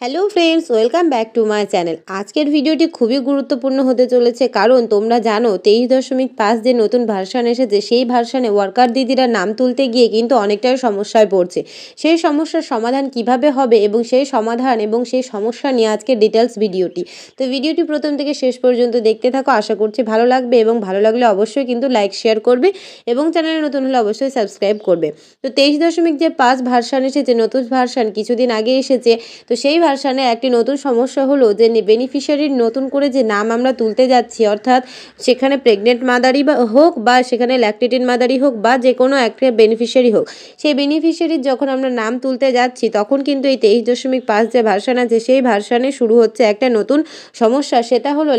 Hello friends, welcome back to my channel. আজকের ভিডিওটি খুবই গুরুত্বপূর্ণ হতে চলেছে, কারণ তোমরা জানো 23.5 যে নতুন ভার্সান এসেছে, সেই ভার্সানে ওয়ার্কার দিদিরা নাম তুলতে গিয়ে কিন্তু অনেকটাই সমস্যায় পড়ছে। সেই সমস্যার সমাধান কিভাবে হবে এবং সেই সমাধান এবং সেই সমস্যা নিয়ে আজকের ডিটেলস ভিডিওটি। তো ভিডিওটি প্রথম থেকে শেষ পর্যন্ত দেখতে থাকো, আশা করছি ভালো লাগবে এবং ভালো লাগলে অবশ্যই কিন্তু লাইক শেয়ার করবে এবং চ্যানেলে নতুন হলে অবশ্যই সাবস্ক্রাইব করবে। তো 23.5 ভার্সান এসেছে, নতুন ভার্সান কিছুদিন আগে এসেছে। তো সেই ভার্সানে একটি নতুন সমস্যা হলো যে বেনিফিশিয়ারির নতুন করে যে নাম আমরা তুলতে যাচ্ছি, অর্থাৎ সেখানে প্রেগনেন্ট মাদারই বা হোক বা সেখানে ল্যাকটেটেড মাদারই হোক বা যে কোনো একটা বেনিফিশিয়ারি হোক, সেই বেনিফিশিয়ারির যখন আমরা নাম তুলতে যাচ্ছি তখন কিন্তু এই 23.5 যে ভার্সান আছে সেই ভার্সানে শুরু হচ্ছে একটা নতুন সমস্যা। সেটা হলো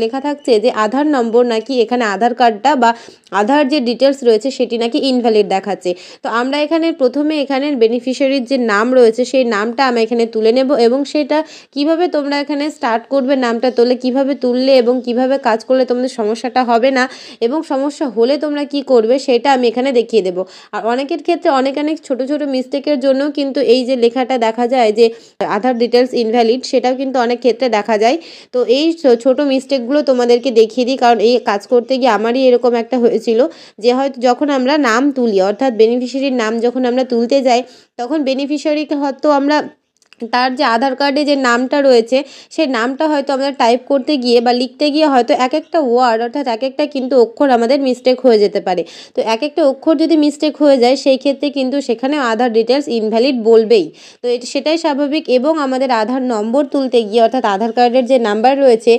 লেখা থাকছে যে আধার নম্বর নাকি এখানে আধার কার্ডটা বা আধার যে ডিটেলস রয়েছে সেটি নাকি ইনভ্যালিড দেখাচ্ছে। তো আমরা এখানে প্রথমে এখানের বেনিফিশিয়ারির যে নাম রয়েছে সেই নামটা আমরা এখানে তুলে নেব এবং সেটা কিভাবে তোমরা এখানে স্টার্ট করবে, নামটা তুলে কিভাবে তুললে এবং কিভাবে কাজ করলে তোমাদের সমস্যাটা হবে না এবং সমস্যা হলে তোমরা কি করবে সেটা আমি এখানে দেখিয়ে দেবো। আর অনেকের ক্ষেত্রে অনেক ছোট ছোট মিস্টেকের জন্য কিন্তু এই যে লেখাটা দেখা যায় যে আধার ডিটেলস ইনভ্যালিড, সেটাও কিন্তু অনেক ক্ষেত্রে দেখা যায়। তো এই ছোট মিস্টেকগুলো তোমাদেরকে দেখিয়ে দিই, কারণ এই কাজ করতে গিয়ে আমারই এরকম একটা হয়েছিল যে হয়তো যখন আমরা নাম তুলি, অর্থাৎ বেনিফিশিয়ারির নাম যখন আমরা তুলতে যাই, তখন বেনিফিশিয়ারিকে হয়তো আমরা তার যে আধার কার্ডে যে নামটা রয়েছে সেই নামটা হয়তো আমরা টাইপ করতে গিয়ে বা লিখতে গিয়ে হয়তো এক একটা ওয়ার্ড, অর্থাৎ এক একটা কিন্তু অক্ষর আমাদের মিস্টেক হয়ে যেতে পারে। তো এক একটা অক্ষর যদি মিস্টেক হয়ে যায় সেই ক্ষেত্রে কিন্তু সেখানে আধার ডিটেলস ইনভ্যালিড বলবেই। তো সেটাই স্বাভাবিক। এবং আমাদের আধার নম্বর তুলতে গিয়ে, অর্থাৎ আধার কার্ডের যে নাম্বার রয়েছে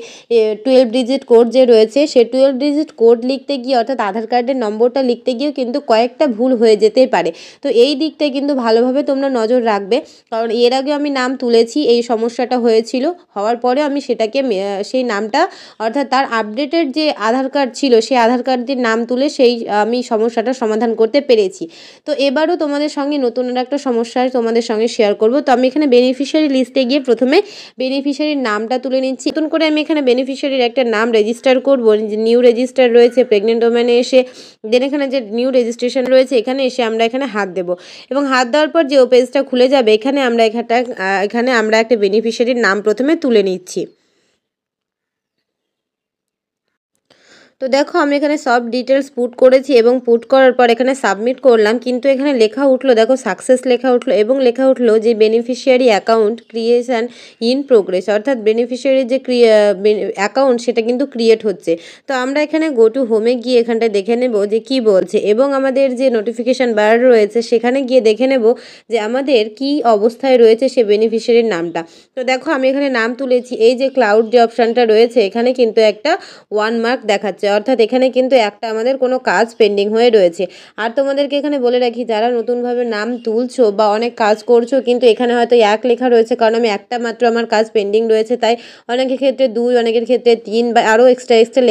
12 ডিজিট কোড যে রয়েছে, সে 12 ডিজিট কোড লিখতে গিয়ে, অর্থাৎ আধার কার্ডের নম্বরটা লিখতে গিয়েও কিন্তু কয়েকটা ভুল হয়ে যেতেই পারে। তো এই দিকটায় কিন্তু ভালোভাবে তোমরা নজর রাখবে, কারণ এর আগে আমি নাম তুলেছি, এই সমস্যাটা হয়েছিল, হওয়ার পরে আমি সেটাকে সেই নামটা, অর্থাৎ তার আপডেটেড যে আধার কার্ড ছিল সেই আধার কার্ডটির নাম তুলে সেই আমি সমস্যাটা সমাধান করতে পেরেছি। তো এবারও তোমাদের সঙ্গে নতুন একটা সমস্যা তোমাদের সঙ্গে শেয়ার করব। তো আমি এখানে বেনিফিশিয়ারি লিস্টে গিয়ে প্রথমে বেনিফিশিয়ারির নামটা তুলে নিচ্ছি। নতুন করে আমি এখানে বেনিফিশিয়ারির একটা নাম রেজিস্টার করবো, নিউ রেজিস্টার রয়েছে প্রেগনেন্ট ওম্যানে এসে, দেন এখানে যে নিউ রেজিস্ট্রেশন রয়েছে এখানে এসে আমরা এখানে হাত দেবো এবং হাত দেওয়ার পর যে পেজটা খুলে যাবে এখানে আমরা একটা বেনিফিশিয়ারির নাম প্রথমে তুলে নিচ্ছি। তো দেখো আমি এখানে সব ডিটেলস পুট করেছি এবং পুট করার পর এখানে সাবমিট করলাম, কিন্তু এখানে লেখা উঠলো, দেখো সাকসেস লেখা উঠলো এবং লেখা উঠলো যে beneficiary account creation in progress, অর্থাৎ বেনিফিশিয়ারির যে অ্যাকাউন্ট সেটা কিন্তু ক্রিয়েট হচ্ছে। তো আমরা এখানে গো টু হোমে গিয়ে এখানটায় দেখে নেব যে কি বলছে এবং আমাদের যে নোটিফিকেশান বার রয়েছে সেখানে গিয়ে দেখে নেব যে আমাদের কি অবস্থায় রয়েছে সে বেনিফিশিয়ারির নামটা। তো দেখো আমি এখানে নাম তুলেছি, এই যে ক্লাউড যে অপশানটা রয়েছে এখানে কিন্তু একটা 1 মার্ক দেখাচ্ছে, অর্থাৎ এখানে কিন্তু একটা আমাদের কোনো কাজ পেন্ডিং হয়ে রয়েছে। আর তোমাদেরকে এখানে বলে রাখি, যারা নতুনভাবে নাম তুলছো বা অনেক কাজ করছো কিন্তু এখানে হয়তো 1 লেখা রয়েছে, কারণ আমি একটা মাত্র আমার কাজ পেন্ডিং রয়েছে, তাই অনেকের ক্ষেত্রে 2, অনেকের ক্ষেত্রে 3 বা আরও এক্সট্রা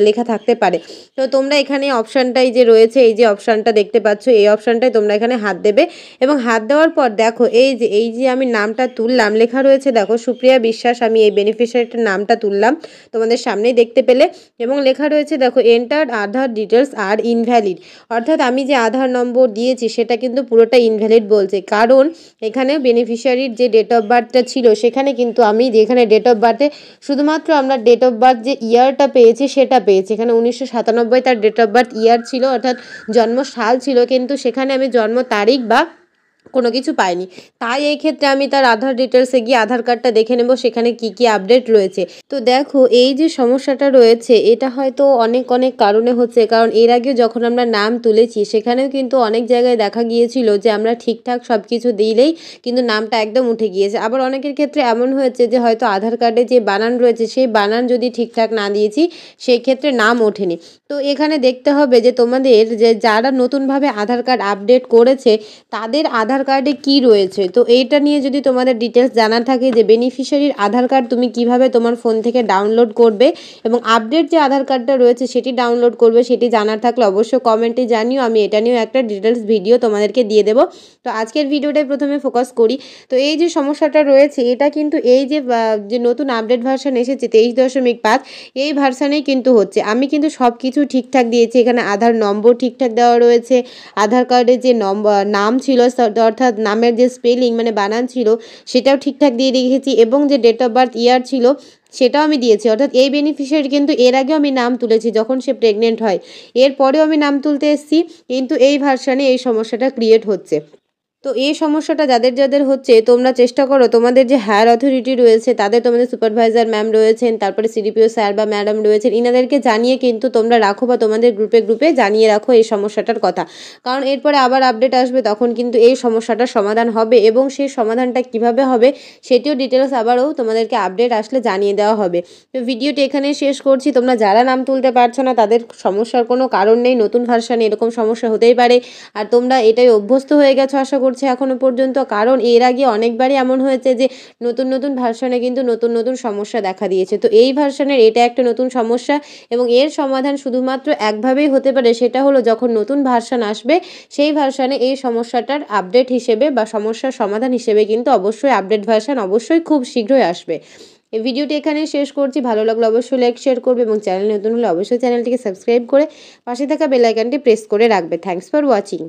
লেখা থাকতে পারে। তো তোমরা এখানে অপশানটাই যে রয়েছে, এই যে অপশানটা দেখতে পাচ্ছ, এই অপশানটায় তোমরা এখানে হাত দেবে এবং হাত দেওয়ার পর দেখো এই যে আমি নামটা তুললাম, লেখা রয়েছে দেখো সুপ্রিয়া বিশ্বাস, আমি এই বেনিফিশিয়ারিটার নামটা তুললাম তোমাদের সামনেই দেখতে পেলে এবং লেখা রয়েছে দেখো এন্টার্ড আধার ডিটেলস আর ইনভ্যালিড, অর্থাৎ আমি যে আধার নম্বর দিয়েছি সেটা কিন্তু পুরোটা ইনভ্যালিড বলছে, কারণ এখানে বেনিফিশিয়ারির যে ডেট অফ বার্থটা ছিল সেখানে কিন্তু আমি যেখানে ডেট অফ বার্থে শুধুমাত্র আমরা ডেট অফ বার্থ যে ইয়ারটা পেয়েছি সেটা পেয়েছি, এখানে 1997 তার ডেট অফ বার্থ ইয়ার ছিল, অর্থাৎ জন্ম সাল ছিল, কিন্তু সেখানে আমি জন্ম তারিখ বা কোনো কিছু পাইনি। তাই এই ক্ষেত্রে আমি তার আধার ডিটেলসে গিয়ে আধার কার্ডটা দেখে নেব সেখানে কি আপডেট রয়েছে। তো দেখো এই যে সমস্যাটা রয়েছে এটা হয়তো অনেক কারণে হচ্ছে, কারণ এর আগে যখন আমরা নাম তুলেছি সেখানেও কিন্তু অনেক জায়গায় দেখা গিয়েছিল যে আমরা ঠিকঠাক সব কিছু দিলেই কিন্তু নামটা একদম উঠে গিয়েছে। আবার অনেকের ক্ষেত্রে এমন হয়েছে যে হয়তো আধার কার্ডে যে বানান রয়েছে সেই বানান যদি ঠিকঠাক না দিয়েছি সেই ক্ষেত্রে নাম ওঠেনি। তো এখানে দেখতে হবে যে তোমাদের যে যারা নতুনভাবে আধার কার্ড আপডেট করেছে তাদের আধার কার্ডে কি রয়েছে। তো এইটা নিয়ে যদি তোমাদের ডিটেলস জানা থাকে যে বেনিফিশিয়ারির আধার কার্ড তুমি কিভাবে তোমার ফোন থেকে ডাউনলোড করবে এবং আপডেট যে আধার কার্ডটা রয়েছে সেটি ডাউনলোড করবে, সেটি জানার থাকলে অবশ্যই কমেন্টে জানিও, আমি এটা নিয়েও একটা ডিটেলস ভিডিও তোমাদেরকে দিয়ে দেবো। তো আজকের ভিডিওটাই প্রথমে ফোকাস করি। তো এই যে সমস্যাটা রয়েছে এটা কিন্তু এই যে নতুন আপডেট ভার্সন এসেছে 23.5 এই ভার্সানেই কিন্তু হচ্ছে। আমি কিন্তু সব কিছু ঠিকঠাক দিয়েছি, এখানে আধার নম্বর ঠিকঠাক দেওয়া রয়েছে, আধার কার্ডের যে নাম ছিল অর্থাৎ নামের যে স্পেলিং মানে বানান ছিল সেটাও ঠিকঠাক দিয়ে রেখেছি, এবং যে ডেট অফ বার্থ ইয়ার ছিল সেটাও আমি দিয়েছি। অর্থাৎ এই বেনিফিশিয়ারি কিন্তু এর আগেও আমি নাম তুলেছি যখন সে প্রেগনেন্ট হয়, এরপরেও আমি নাম তুলতে এসেছি, কিন্তু এই ভার্সানে এই সমস্যাটা ক্রিয়েট হচ্ছে। তো এই সমস্যাটা যাদের যাদের হচ্ছে তোমরা চেষ্টা করো তোমাদের যে হায়ার অথরিটি রয়েছে তাদের, তোমাদের সুপারভাইজার ম্যাম রয়েছেন, তারপরে সিডিপিও স্যার বা ম্যাডাম রয়েছেন, ইনাদেরকে জানিয়ে কিন্তু তোমরা রাখো বা তোমাদের গ্রুপে গ্রুপে জানিয়ে রাখো এই সমস্যাটার কথা। কারণ এরপরে আবার আপডেট আসবে, তখন কিন্তু এই সমস্যাটার সমাধান হবে, এবং সেই সমাধানটা কিভাবে হবে সেটিও ডিটেলস আবারও তোমাদেরকে আপডেট আসলে জানিয়ে দেওয়া হবে। তো ভিডিওটি এখানেই শেষ করছি। তোমরা যারা নাম তুলতে পারছো না তাদের সমস্যার কোনো কারণ নেই, নতুন ভার্সানে এরকম সমস্যা হতেই পারে, আর তোমরা এটাই অভ্যস্ত হয়ে গেছো আশা করছি এখনো পর্যন্ত। কারণ এর আগে অনেকবারই এমন হয়েছে যে নতুন নতুন ভার্সানে কিন্তু নতুন নতুন সমস্যা দেখা দিয়েছে। তো এই ভার্সানের এটা একটা নতুন সমস্যা, এবং এর সমাধান শুধুমাত্র একভাবেই হতে পারে, সেটা হলো যখন নতুন ভার্সান আসবে সেই ভার্সানে এই সমস্যাটার আপডেট হিসেবে বা সমস্যার সমাধান হিসেবে কিন্তু অবশ্যই আপডেট ভার্সান অবশ্যই খুব শীঘ্রই আসবে। এই ভিডিওটি এখানে শেষ করছি। ভালো লাগলে অবশ্যই লাইক শেয়ার করবে, এবং চ্যানেল নতুন হলে অবশ্যই চ্যানেলটিকে সাবস্ক্রাইব করে পাশে থাকা বেল আইকনটি প্রেস করে রাখবে। Thanks for watching.